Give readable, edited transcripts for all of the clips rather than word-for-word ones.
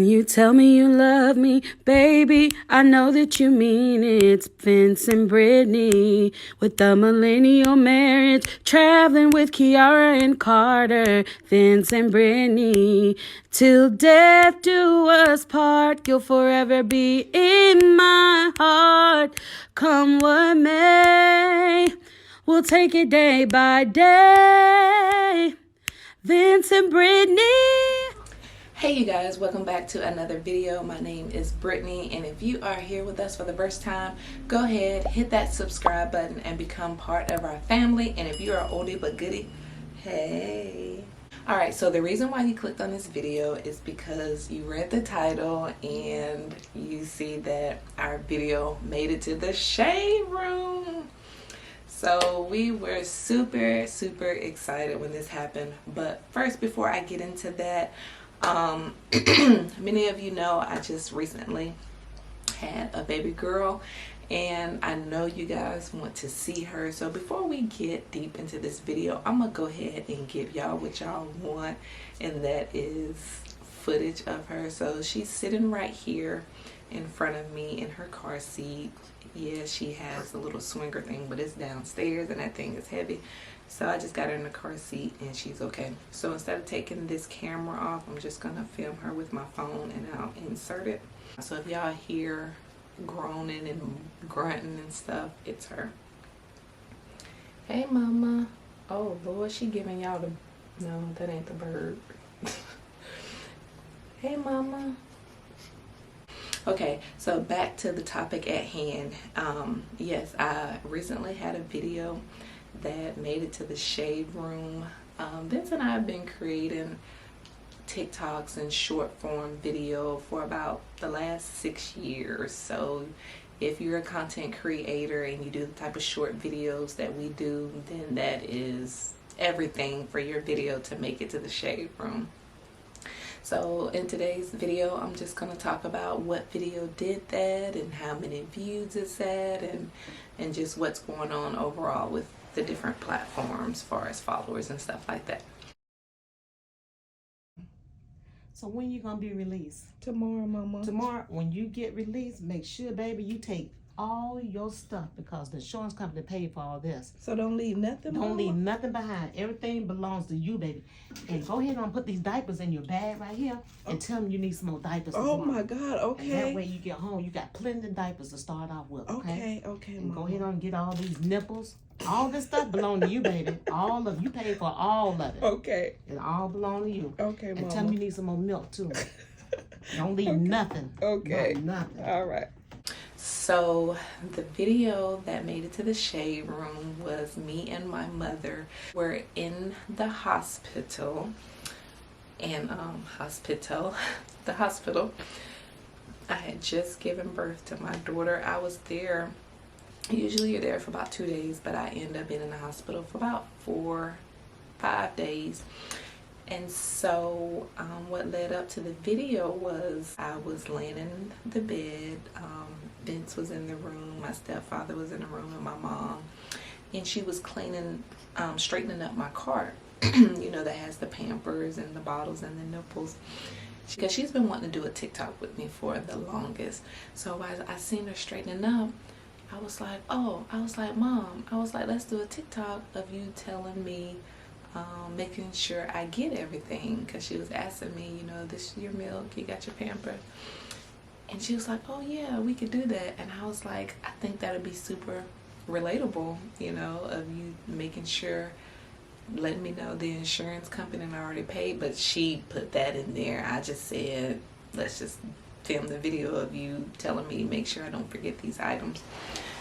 You tell me you love me, baby, I know that you mean it. It's Vince and Brittany with the millennial marriage, traveling with Kiara and Carter. Vince and Brittany, till death do us part, you'll forever be in my heart. Come what may, we'll take it day by day. Vince and Brittany. Hey you guys, welcome back to another video. My name is Brittany, and if you are here with us for the first time, go ahead, hit that subscribe button and become part of our family. And if you are oldie but goodie, hey. Alright, so the reason why you clicked on this video is because you read the title and you see that our video made it to the shade room. So we were super excited when this happened. But first, before I get into that, many of you know I just recently had a baby girl, and I know you guys want to see her. So before we get deep into this video, I'm gonna go ahead and give y'all what y'all want, and that is footage of her. So she's sitting right here in front of me in her car seat. Yeah, she has a little swinger thing, but it's downstairs and that thing is heavy. So I just got her in the car seat and she's okay. So instead of taking this camera off, I'm just gonna film her with my phone and I'll insert it. So if y'all hear groaning and grunting and stuff, it's her. Hey mama. Oh Lord, she giving y'all the, no, that ain't the bird. Hey mama. Okay, so back to the topic at hand. Yes, I recently had a video that made it to the shade room. Vince and I have been creating TikToks and short form video for about the last 6 years. So if you're a content creator and you do the type of short videos that we do, then that is everything for your video to make it to the shade room. So in today's video, I'm just going to talk about what video did that and how many views it's at, and just what's going on overall with the different platforms as far as followers and stuff like that. So when you gonna be released? Tomorrow, mama. Tomorrow, when you get released, make sure, baby, you take all your stuff, because the insurance company paid for all this. So don't leave nothing. Don't leave nothing behind. Everything belongs to you, baby. And go ahead and put these diapers in your bag right here, and tell them you need some more diapers. Oh my God, okay. And that way you get home, you got plenty of diapers to start off with. Okay, and go ahead and get all these nipples. All this stuff belong to you, baby. All of you paid for all of it. Okay. It all belong to you. Okay, and mama. tell them you need some more milk too. Don't leave nothing. Okay. Nothing. All right. So the video that made it to the shade room was me and my mother were in the hospital, and the hospital. I had just given birth to my daughter. I was there. Usually you're there for about 2 days, but I ended up being in the hospital for about 4-5 days. And so what led up to the video was I was laying in the bed. Vince was in the room, my stepfather was in the room, and my mom. And she was cleaning, straightening up my cart, you know, that has the Pampers and the bottles and the nipples. Because she's been wanting to do a TikTok with me for the longest. So as I seen her straightening up, I was like, Mom, I was like, let's do a TikTok of you telling me, making sure I get everything, because she was asking me, you know, this is your milk, you got your pamper. And she was like, oh yeah, we could do that. And I was like, I think that would be super relatable, you know, of you making sure, letting me know the insurance company I already paid. But she put that in there. I just said, let's just film the video of you telling me, make sure I don't forget these items.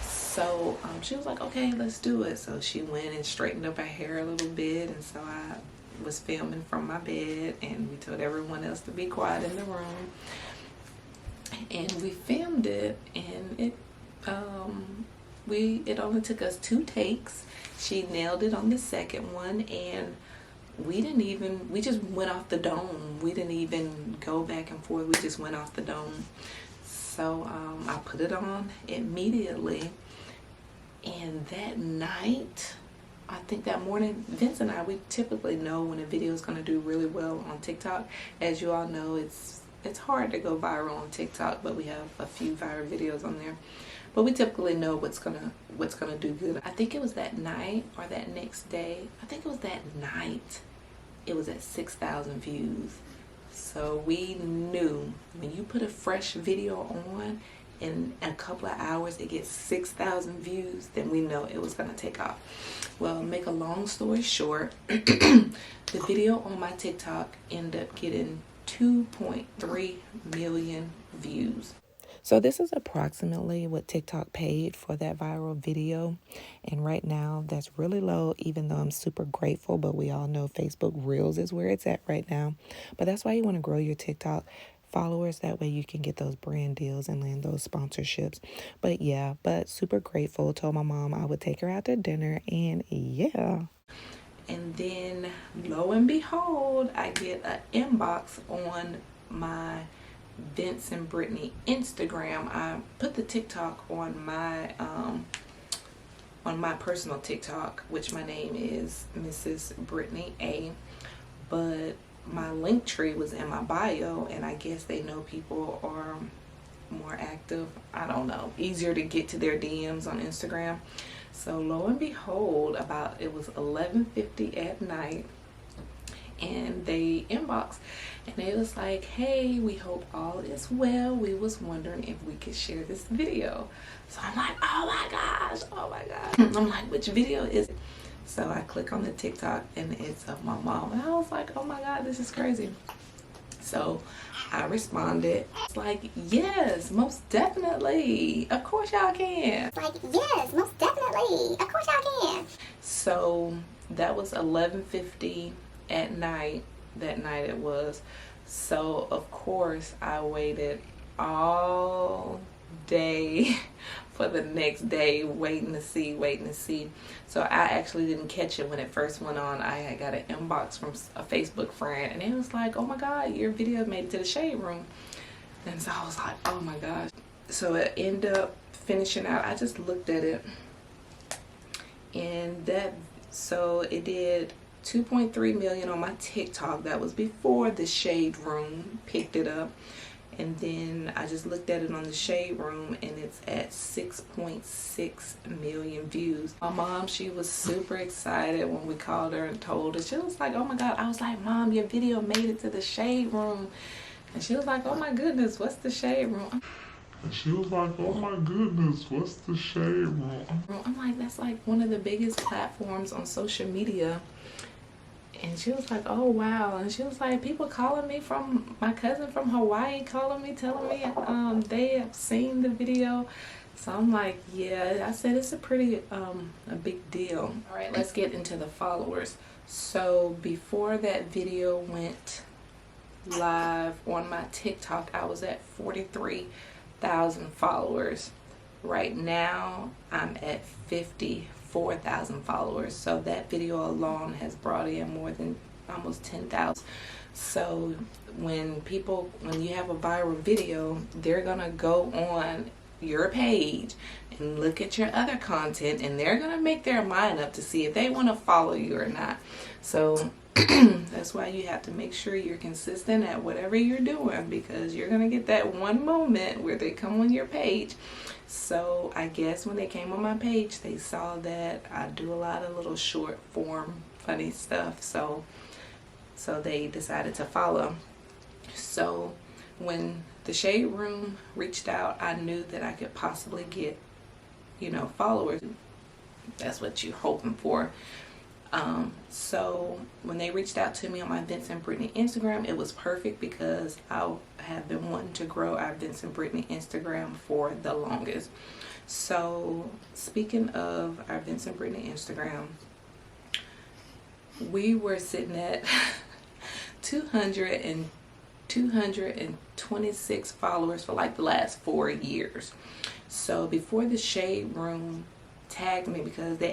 So she was like, okay, let's do it. So she went and straightened up her hair a little bit, and so I was filming from my bed, and we told everyone else to be quiet in the room, and we filmed it, and it only took us 2 takes. She nailed it on the second one, and we just went off the dome. We didn't even go back and forth. We just went off the dome. So I put it on immediately. And that night, I think that morning, Vince and I, we typically know when a video is going to do really well on TikTok. As you all know, it's it's hard to go viral on TikTok, but we have a few viral videos on there. But we typically know what's gonna do good. I think it was that night or that next day. I think it was that night. It was at 6,000 views. So we knew when you put a fresh video on, in a couple of hours it gets 6,000 views, then we know it was gonna take off. Well, make a long story short, the video on my TikTok ended up getting 2.3 million views. So this is approximately what TikTok paid for that viral video. And right now that's really low, even though I'm super grateful, but we all know Facebook Reels is where it's at right now. But that's why you want to grow your TikTok followers. That way you can get those brand deals and land those sponsorships. But yeah, but super grateful. Told my mom I would take her out to dinner, and yeah. And then lo and behold, I get an inbox on my Vince and Brittany Instagram. I put the TikTok on my personal TikTok, which my name is Mrs. Brittany A, but my link tree was in my bio, and I guess they know people are more active, I don't know, easier to get to their DMs on Instagram. So lo and behold, it was 11:50 at night, and they inboxed and they was like, hey, we hope all is well. We was wondering if we could share this video. So I'm like, oh my gosh. I'm like, which video is it? So I click on the TikTok and it's of my mom, and I was like, oh my God, this is crazy. So I responded, it's like, yes, most definitely, of course y'all can. It's like, yes, most definitely, of course y'all can. So that was 11:50 at night. That night it was. So of course I waited all day for the next day, waiting to see. So I actually didn't catch it when it first went on. I had got an inbox from a Facebook friend, and it was like, oh my God, your video made it to the shade room. And so I was like, oh my gosh. So it ended up finishing out. I just looked at it, and so it did 2.3 million on my TikTok. That was before the shade room picked it up. And then I just looked at it on the shade room, and it's at 6.6 million views. My mom, she was super excited when we called her and told her. She was like, oh my God. I was like, Mom, your video made it to the shade room. And she was like, oh my goodness, what's the shade room? And she was like, oh my goodness, what's the shade room? I'm like, that's like one of the biggest platforms on social media. And she was like, oh wow. And she was like, people calling me from, my cousin from Hawaii calling me, telling me they have seen the video. So I'm like, yeah, I said it's a pretty a big deal. All right, let's get into the followers. So before that video went live on my TikTok, I was at 43,000 followers. Right now I'm at 54,000 followers. So that video alone has brought in more than almost 10,000. So when you have a viral video, they're gonna go on your page and look at your other content, and they're gonna make their mind up to see if they want to follow you or not. So that's why you have to make sure you're consistent at whatever you're doing, because you're gonna get that one moment where they come on your page. So I guess when they came on my page, they saw that I do a lot of little short form funny stuff, so they decided to follow. So when the shade room reached out, I knew that I could possibly get, followers. That's what you're hoping for. So when they reached out to me on my Vince and Brittany Instagram, it was perfect, because I have been wanting to grow our Vince and Brittany Instagram for the longest. So speaking of our Vince and Brittany Instagram, we were sitting at 226 followers for like the last 4 years. So before the shade room tagged me, because I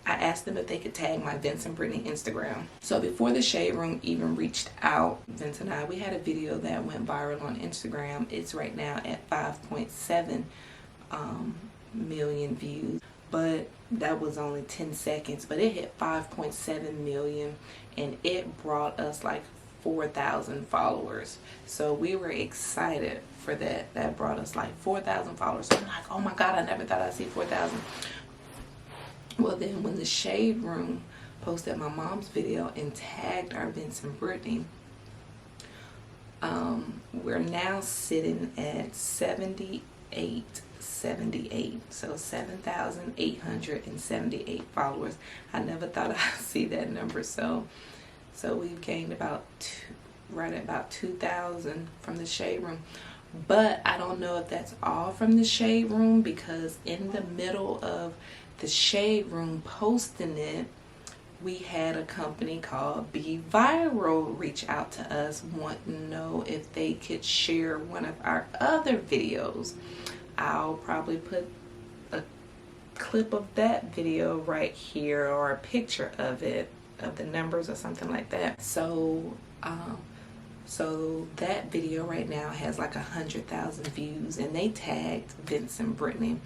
asked them if they could tag my Vince and Brittany Instagram. So before the shade room even reached out, Vince and we had a video that went viral on Instagram. It's right now at 5.7 million views, but that was only 10 seconds, but it hit 5.7 million, and it brought us like 4,000 followers. So we were excited for that. That brought us like 4,000 followers. I'm like, oh my God, I never thought I'd see 4,000. Well, then when the Shade Room posted my mom's video and tagged our Vince and Brittany, we're now sitting at 78, so 7,878 followers. I never thought I'd see that number. So we've gained about right at about 2,000 from the Shade Room. But I don't know if that's all from the Shade Room, because in the middle of the Shade Room posting it, we had a company called Be Viral reach out to us wanting to know if they could share one of our other videos. I'll probably put a clip of that video right here, or a picture of it, of the numbers or something like that. So that video right now has like 100,000 views, and they tagged Vince and Brittany.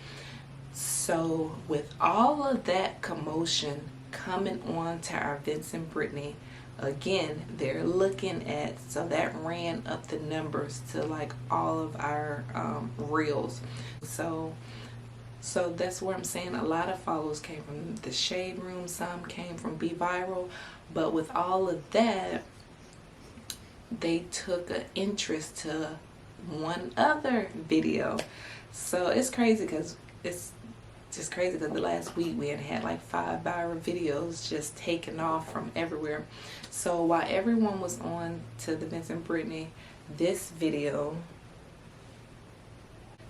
So with all of that commotion coming on to our Vince and Brittany, again, they're looking at, so that ran up the numbers to like all of our reels. So that's where I'm saying a lot of followers came from the Shade Room, some came from Be Viral. But with all of that, they took an interest to one other video. So it's crazy, because it's just crazy, because the last week we had like 5 viral videos just taking off from everywhere. So while everyone was on to the Vince and Brittany, this video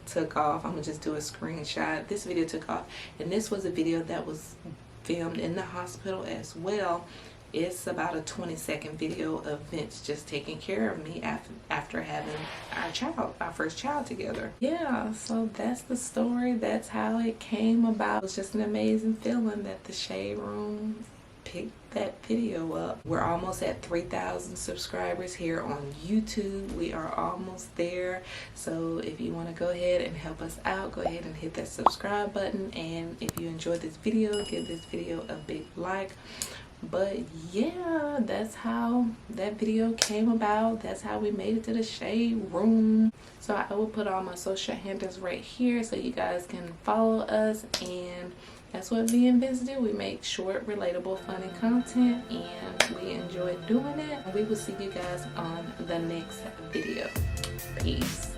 took off. I'm gonna just do a screenshot. This video took off, and this was a video that was filmed in the hospital as well. It's about a 20-second video of Vince just taking care of me after having our first child together. Yeah, so that's the story. That's how it came about. It was just an amazing feeling that the Shade Room picked that video up. We're almost at 3,000 subscribers here on YouTube. We are almost there. So if you want to go ahead and help us out, go ahead and hit that subscribe button. And if you enjoyed this video, give this video a big like. But yeah, that's how that video came about. That's how we made it to the Shade Room. So I will put all my social handles right here so you guys can follow us. And that's what me and Vince do. We make short, relatable, funny content, and we enjoy doing it. We will see you guys on the next video. Peace.